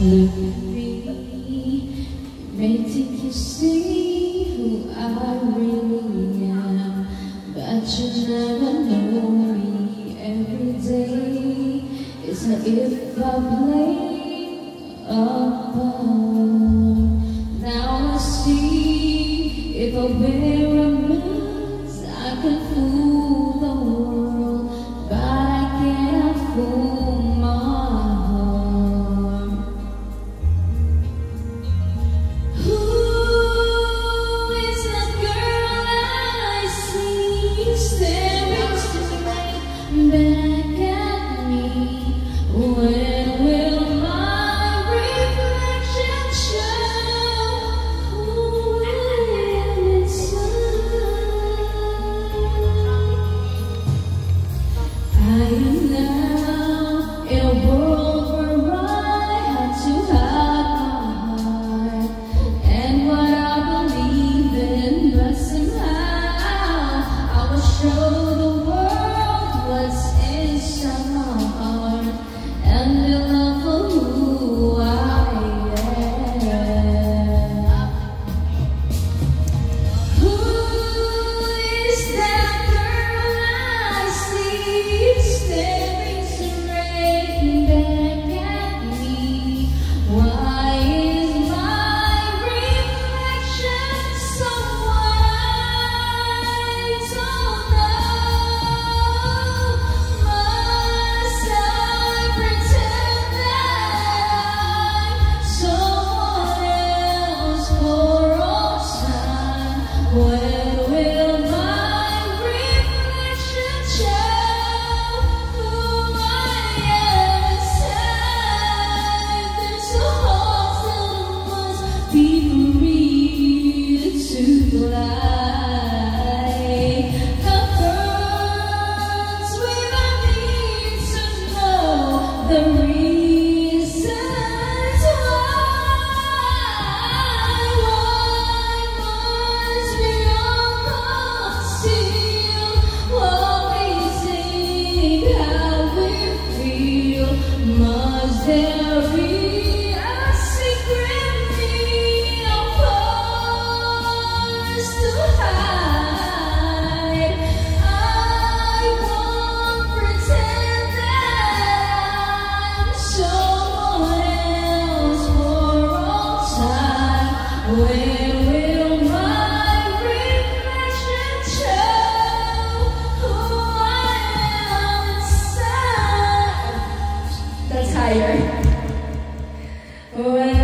Look at me, may think you see who I really am, but you never know me. Every day it's as if I play a part. Now I see, if I wear a mask I can fool the world, but I can't fool my heart. Who is that girl I see staring straight back at me? When will my reflection show who I am inside? I am now in a world where I had to hide my heart and what I believe in, but somehow I will show the world what's inside my heart and the love for who I am. Who is that girl I see staring straight back at me? Why is my reflection so white? Don't know. Must I pretend that I'm someone else for all time? When will my reflection show who I am inside? There's so hard that must be for me to fly. The birds where I need to know the reasons why must we all conceal what we think, how we feel? Must there be a secret me of us to hide? I won't pretend that I'm someone else for all time. When will my reflection show who I am inside? That's higher. When